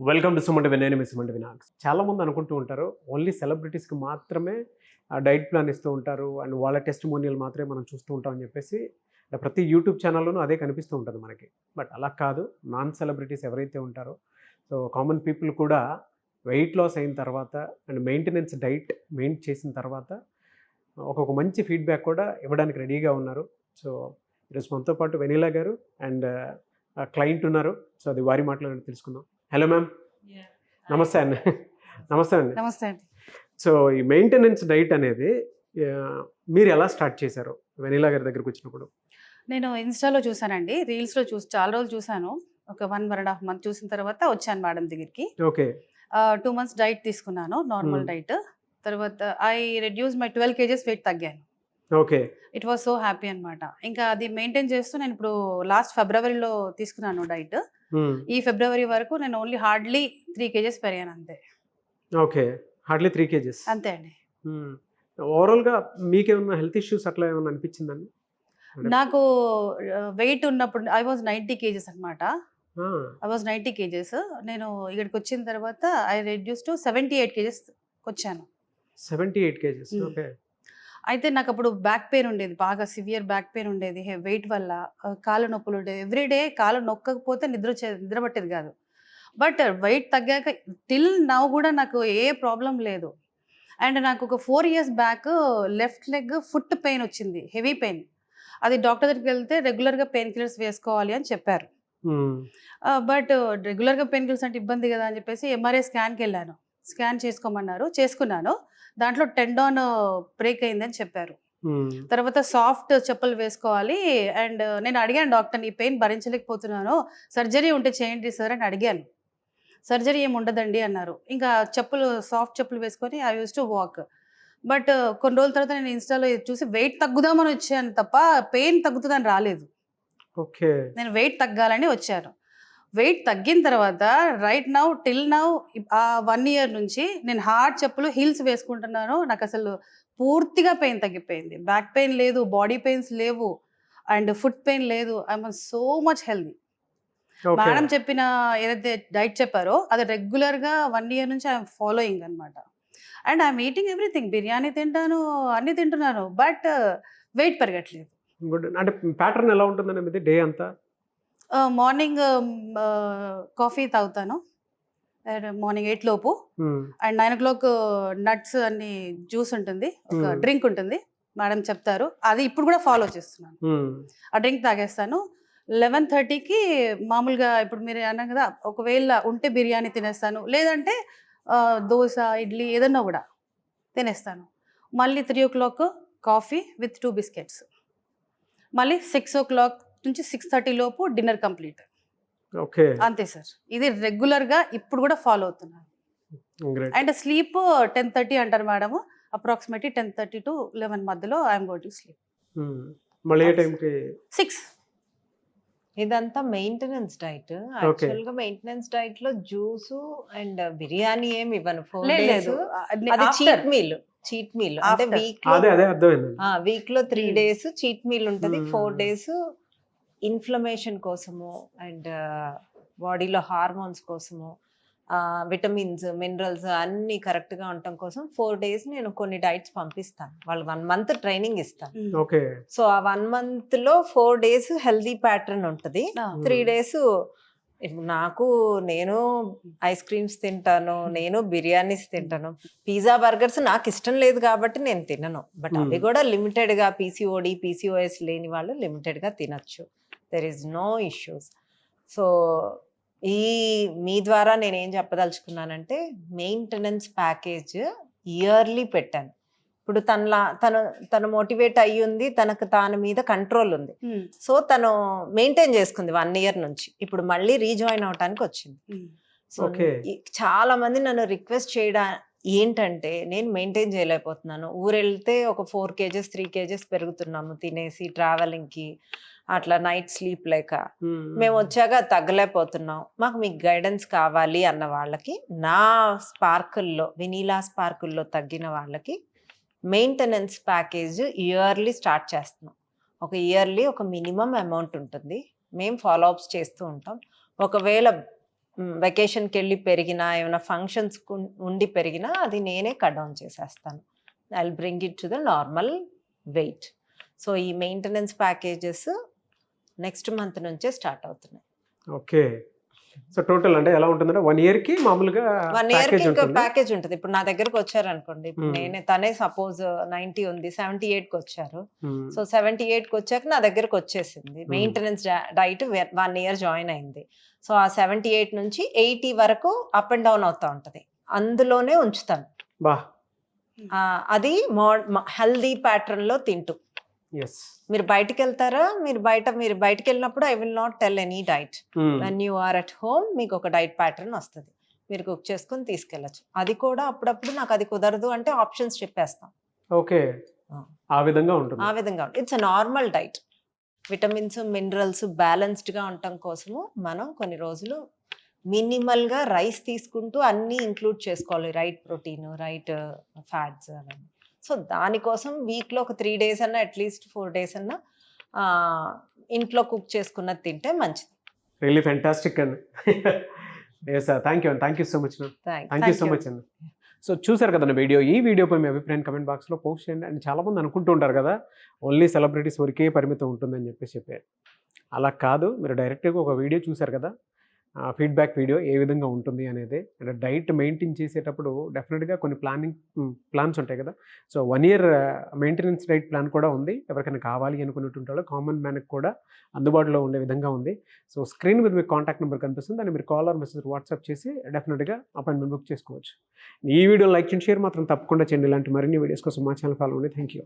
Welcome to సుమంటి నేను మీ సుమంటి వినాయక్. చాలామంది అనుకుంటూ ఉంటారు ఓన్లీ సెలబ్రిటీస్కి మాత్రమే డైట్ ప్లాన్ ఇస్తూ ఉంటారు అండ్ వాళ్ళ టెస్టిమోనియల్ మాత్రమే మనం చూస్తూ ఉంటాం అని చెప్పేసి ప్రతి యూట్యూబ్ ఛానల్లోనూ అదే కనిపిస్తూ ఉంటుంది మనకి. బట్ అలా కాదు, నాన్ సెలబ్రిటీస్ ఎవరైతే ఉంటారో సో కామన్ పీపుల్ కూడా వెయిట్ లాస్ అయిన తర్వాత అండ్ మెయింటెనెన్స్ డైట్ మెయింటైన్ చేసిన తర్వాత ఒక మంచి ఫీడ్బ్యాక్ కూడా ఇవ్వడానికి రెడీగా ఉన్నారు. సో ఈరోజు మనతో పాటు వెనీలా గారు అండ్ క్లయింట్ ఉన్నారు. సో అది వారి మాటలు తెలుసుకుందాం. Hello ma'am. నమస్తే అండి. నమస్తే అండి. నమస్తే అండి. సో ఈ మెయింటెనెన్స్ డైట్ అనేది మీరు ఎలా స్టార్ట్ చేశారు వెనీలా గారి దగ్గరకు వచ్చినప్పుడు? నేను ఇన్స్టాలో చూసానండి, రీల్స్లో చాలా రోజులు చూసాను. ఒక 1.5 month చూసిన తర్వాత వచ్చాను మేడం దగ్గరికి. ఓకే. 2 months డైట్ తీసుకున్నాను, నార్మల్ డైట్. తర్వాత I reduce my 12 kgs weight తగ్గాను. Okay. It was so happy అనమాట. ఇంకా అది మెయింటైన్ చేస్తూ నేను ఇప్పుడు లాస్ట్ ఫిబ్రవరిలో తీసుకున్నాను డైట్. ఈ ఫిబ్రవరి వరకు నేను ఓన్లీ హార్డ్లీ 3 kgs పెరిగాను అంతే. ఓకే, హార్డ్లీ 3 kgs అంతే అండి. ఓవరాల్గా మీకేమన్నా హెల్త్ ఇష్యూస్ అట్లా ఏమన్నా అనిపించిందండి? నాకు వెయిట్ ఉన్నప్పుడు ఐ వాజ్ 90 kgs అనమాట. I was 90 kgs. నేను ఇక్కడికి వచ్చిన తర్వాత ఐ రెడ్యూస్ టు 78 kgs వచ్చాను. 78 kgs. ఓకే. అయితే నాకు అప్పుడు బ్యాక్ పెయిన్ ఉండేది, బాగా సివియర్ బ్యాక్ పెయిన్ ఉండేది వెయిట్ వల్ల. కాళ్ళ నొప్పులు ఉండేది, ఎవ్రీడే కాళ్ళు నొక్కకపోతే నిద్ర పట్టేది కాదు. బట్ వెయిట్ తగ్గాక టిల్ నౌ కూడా నాకు ఏ ప్రాబ్లం లేదు. అండ్ నాకు ఒక 4 years back left leg foot pain వచ్చింది, హెవీ పెయిన్. అది డాక్టర్ దగ్గరికి వెళ్తే రెగ్యులర్గా పెయిన్ కిల్లర్స్ వేసుకోవాలి అని చెప్పారు. బట్ రెగ్యులర్గా పెయిన్ కిల్లర్స్ అంటే ఇబ్బంది కదా అని చెప్పేసి ఎంఆర్ఐ స్కాన్కి వెళ్ళాను. స్కాన్ చేసుకోమన్నారు, చేసుకున్నాను. దాంట్లో టెండాన్ బ్రేక్ అయిందని చెప్పారు. తర్వాత సాఫ్ట్ చెప్పులు వేసుకోవాలి. అండ్ నేను అడిగాను డాక్టర్ని, ఈ పెయిన్ భరించలేకపోతున్నాను, సర్జరీ ఉంటే చేయండి సార్ అని అడిగాను. సర్జరీ ఏమి ఉండదండి అన్నారు. ఇంకా సాఫ్ట్ చెప్పులు వేసుకొని I use to walk. But కొన్ని రోజుల తర్వాత నేను ఇన్స్టాలో చూసి వెయిట్ తగ్గుదామని వచ్చాను తప్ప పెయిన్ తగ్గుతుందని రాలేదు. ఓకే. నేను వెయిట్ తగ్గాలని వచ్చాను. వెయిట్ తగ్గిన తర్వాత రైట్ నౌ టిల్ నౌ ఆ 1 year నుంచి నేను హార్డ్ చెప్పులు హీల్స్ వేసుకుంటున్నాను. నాకు అసలు పూర్తిగా పెయిన్ తగ్గిపోయింది. బ్యాక్ పెయిన్ లేదు, బాడీ పెయిన్స్ లేవు, అండ్ ఫుట్ పెయిన్ లేదు. I'm so much healthy. Madam చెప్పిన ఏదైతే డైట్ చెప్పారో అది రెగ్యులర్గా 1 year నుంచి ఐఎమ్ ఫాలోయింగ్ అనమాట. And I'm eating everything, biryani తింటాను, అన్నీ తింటున్నాను, బట్ వెయిట్ పెరగట్లేదు. గుడ్. అంటే ప్యాటర్న్ ఎలా ఉంటుందండి మీది డే అంతా? మార్నింగ్ కాఫీ తాగుతాను మార్నింగ్ 8 లోపు. అండ్ 9 o'clock నట్స్ అన్ని జ్యూస్ ఉంటుంది, ఒక డ్రింక్ ఉంటుంది, మేడం చెప్తారు, అది ఇప్పుడు కూడా ఫాలో చేస్తున్నాను. ఆ డ్రింక్ తాగేస్తాను. 11:30కి మామూలుగా ఇప్పుడు మీరు అన్నారు కదా, ఒకవేళ ఉంటే బిర్యానీ తినేస్తాను, లేదంటే దోశ ఇడ్లీ ఏదన్నా కూడా తినేస్తాను. మళ్ళీ 3 o'clock కాఫీ విత్ 2 biscuits. మళ్ళీ 6 o'clock నుంచి 6:30 లోపు డిన్నర్ కంప్లీట్. ఓకే. అంతే సార్, ఇది రెగ్యులర్గా ఇప్పుడు కూడా ఫాలో అవుతున్నాను. అండ్ స్లీప్ 10:30 అంటారు మేడం, అప్రాక్సిమేట్లీ 10:30 to 11 మధ్యలో ఐఎమ్ గోయింగ్ టు స్లీప్. మళ్ళీ ఏ టైంకి? 6. ఇదంతా మెయింటెనెన్స్ డైట్. యాక్చువల్ గా మెయింటెనెన్స్ డైట్ లో జ్యూస్ అండ్ బిర్యానీ ఏమి ఇవ్వను. 4 days అది చీట్ మీల్ అంటే వీక్ లో 3 days చీట్ మీల్ ఉంటుంది. 4 days ఇన్ఫ్లమేషన్ కోసము అండ్ బాడీలో హార్మోన్స్ కోసము, విటమిన్స్ మినరల్స్ అన్ని కరెక్ట్ గా ఉండటం కోసం 4 days నేను కొన్ని డైట్స్ పంపిస్తాను. వాళ్ళు 1 month ట్రైనింగ్ ఇస్తాను. సో ఆ 1 month లో 4 days హెల్దీ ప్యాటర్న్ ఉంటుంది. 3 days నేను ఐస్ క్రీమ్స్ తింటాను, నేను బిర్యానీస్ తింటాను. పిజ్జా బర్గర్స్ నాకు ఇష్టం లేదు కాబట్టి నేను తినను. బట్ అవి కూడా లిమిటెడ్ గా, PCOD PCOS లేని వాళ్ళు లిమిటెడ్ గా తినచ్చు. There is no issues. So మీ ద్వారా నేనేం చెప్పదలుచుకున్నానంటే, మెయింటెనెన్స్ ప్యాకేజ్ ఇయర్లీ పెట్టాను. ఇప్పుడు తను మోటివేట్ అయ్యి ఉంది, తనకు తాను మీద కంట్రోల్ ఉంది. సో తను మెయింటైన్ చేసుకుంది 1 year నుంచి. ఇప్పుడు మళ్ళీ రీజాయిన్ అవడానికి వచ్చింది. సో చాలా మంది నన్ను రిక్వెస్ట్ చేయడం ఏంటంటే, నేను మెయింటైన్ చేయలేకపోతున్నాను, ఊరెళ్తే ఒక 4 kgs 3 kgs పెరుగుతున్నాము తినేసి, ట్రావెలింగ్కి అట్లా, నైట్ స్లీప్ లేక, మేము వచ్చాక తగ్గలేకపోతున్నాం, మాకు మీకు గైడెన్స్ కావాలి అన్న వాళ్ళకి, నా స్పార్కుల్లో వెనీలా స్పార్కుల్లో తగ్గిన వాళ్ళకి మెయింటెనెన్స్ ప్యాకేజ్ ఇయర్లీ స్టార్ట్ చేస్తున్నాం. ఒక ఇయర్లీ ఒక మినిమం అమౌంట్ ఉంటుంది, మేము ఫాలో అప్స్ చేస్తూ ఉంటాం. ఒకవేళ వెకేషన్కి వెళ్ళి పెరిగినా ఏమైనా ఫంక్షన్స్ ఉండి పెరిగినా అది నేనే కట్ డౌన్ చేసేస్తాను. I will bring it to the normal weight. So ఈ మెయింటెనెన్స్ ప్యాకేజెస్ నెక్స్ట్ మంత్ నుంచే స్టార్ట్ అవుతున్నాయి. ఓకే. సో టోటల్ అంటే ఎలా ఉంటుందంటే 1 ఇయర్కి మామూలుగా 1 ఇయర్కి ప్యాకేజ్ ఇంకా ఉంటుంది. ప్యాకేజ్ ఉంటుంది. ఇప్పుడు నా దగ్గరకు వచ్చారనుకోండి, ఇప్పుడు తనే సపోజ్ 90 ఉంది, 78కి వచ్చారు. సో 78కి వచ్చాక నా దగ్గరకు వచ్చేసింది. మెయింటెనెన్స్ డైట్ 1 ఇయర్ జాయిన్ అయింది. సో ఆ 78 నుంచి 80 వరకు అప్ అండ్ డౌన్ అవుతా ఉంటది. అందులోనే ఉంచుతాను. బా. అది హెల్దీ ప్యాటర్న్ లో తింటూ. ఎస్. మీరు బయటికి వెళ్తారా, మీరు బయటికి వెళ్ళినప్పుడు I will not tell any diet. When you are at home మీకు ఒక డైట్ ప్యాటర్న్ వస్తుంది, మీరు కుక్ చేసుకుని తీసుకెళ్ళచ్చు. అది కూడా అప్పుడప్పుడు నాకు అది కుదరదు అంటే ఆప్షన్స్ చెప్పేస్తాం. ఓకే. ఆ విధంగా ఉంటుంది. ఆ విధంగా it's a normal diet. Vitamins minerals బ్యాలెన్స్డ్గా ఉండటం కోసము మనం కొన్ని రోజులు మినిమల్గా రైస్ తీసుకుంటూ అన్నీ ఇంక్లూడ్ చేసుకోవాలి. రైట్ ప్రోటీన్, రైట్ ఫ్యాట్స్ అవన్నీ. సో దానికోసం వీక్లో ఒక 3 days అన్నా, అట్లీస్ట్ 4 days అన్నా ఇంట్లో కుక్ చేసుకున్నది తింటే మంచిది. రియల్లీ ఫ్యాంటాస్టిక్ అండి. Yes sir, thank you so much. Thank you so much అండి. సో చూసారు కదండి వీడియో. ఈ వీడియోపై మీ అభిప్రాయం కమెంట్ బాక్స్లో పోస్ట్ చేయండి. అండ్ చాలామంది అనుకుంటూ ఉంటారు కదా, ఓన్లీ సెలబ్రిటీస్ వరకే పరిమితం ఉంటుందని చెప్పారు. అలా కాదు, మీరు డైరెక్ట్గా ఒక వీడియో చూసారు కదా, ఫీడ్బ్యాక్ వీడియో ఏ విధంగా ఉంటుంది అనేది. అండ్ డైట్ మెయింటైన్ చేసేటప్పుడు డెఫినెట్గా కొన్ని ప్లాన్స్ ఉంటాయి కదా. So 1 year maintenance diet plan కూడా ఉంది. ఎవరికైనా కావాలి అనుకున్నట్టు కామన్ మ్యాన్కి కూడా అందుబాటులో ఉండే విధంగా ఉంది. సో స్క్రీన్ మీద మీకు కాంటాక్ట్ నెంబర్ కనిపిస్తుంది, దాన్ని మీరు కాల్ ఆర్ మెసేజ్ వాట్సాప్ చేసి డెఫినెట్గా అపాయింట్మెంట్ బుక్ చేసుకోవచ్చు. ఈ వీడియో లైక్ చేయండి, షేర్ మాత్రం తప్పకుండా చేయండి. ఇలాంటి మరిన్ని వీడియోస్ కోసం మా ఛానల్ ఫాలో అవ్వండి. Thank you.